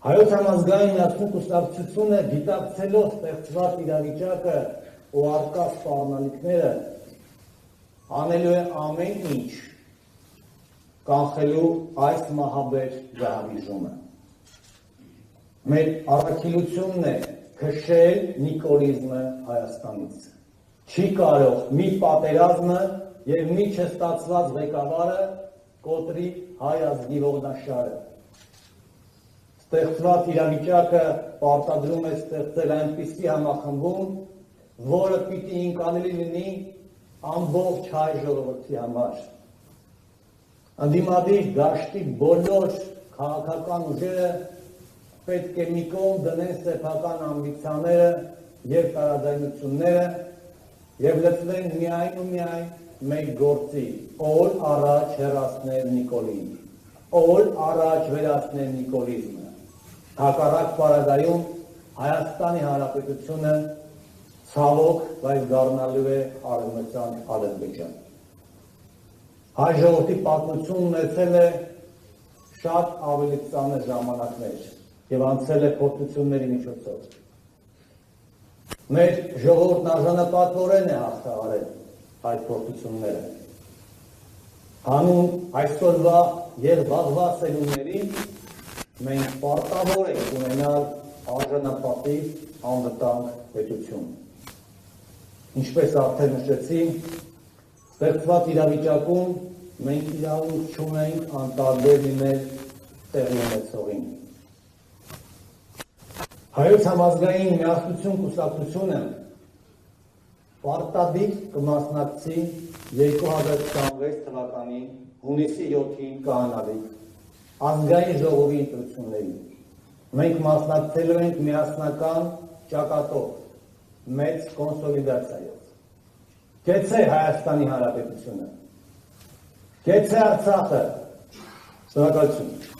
Հայոց համազգային միասնություն կուսակցությունը գիտակցելով ստեղծված իրավիճակը ու առկա սպառնալիքները անելու է ամեն ինչ կանխելու այս մահաբեր գահավիժումը։ Մեր առաքելությունն է քշել նիկոլիզմը Հայաստանից։ Չի կարող մի պատերազմը եւ մի չստացված ղեկավարը կոտրի հայ ազգի ողնաշարը։ Ստեղծված իրավիճակը պարտադրում է ստեղծել այնպիսի համախմբում, որը պիտի ինքնանելի լինի ամբողջ հայ ժողովրդի համար։ Ընդդիմադիր դաշտի բոլոր քաղաքական ուժերը պետք է մի կողմ դնեն սեփական ամբիցիաները եւ տարաձայնությունները եւ լծվեն միայն ու միայն մեկ գործի՝ օր առաջ հեռացնել Նիկոլին, օր առաջ վերացնել նիկոլիզմը։ Հակառակ պարագայում Հայաստանի Հանրապետությունը ցավոք, բայց դառնալու է արևմտյան Ադրբեջան։ Հայ ժողովրդի պատմությունն ունեցել է շատ ավելի ծանր ժամանակներ եւ անցել է փորձությունների միջոցով։ Մեր ժողովուրդն արժանապատվորեն է հաղթահարել այդ փորձությունները։ Հանուն այսօրվա եւ վաղվա սերունդների մենք պարտավոր ենք ունենալ արժանապատիվ անվտանգ պետություն։ Ինչպես արդեն նշեցի, ստեղծված իրավիճակում մենք իրավունք չունենք անտարբեր լինել տեղի ունեցողին։ Հայոց համազգային միասնություն կուսակցությունը պարտադիր կմասնակցի 2026 թվականի հունիսի 7-ին կայանալիք ազգային ժողովի ընտրություններին։ Մենք մասնակցելու ենք միասնական ճակատով, մեծ կոնսոլիդացիայով։ Կեցե Հայաստանի Հանրապետությունը, կեցե Արցախը, շնորհակալություն։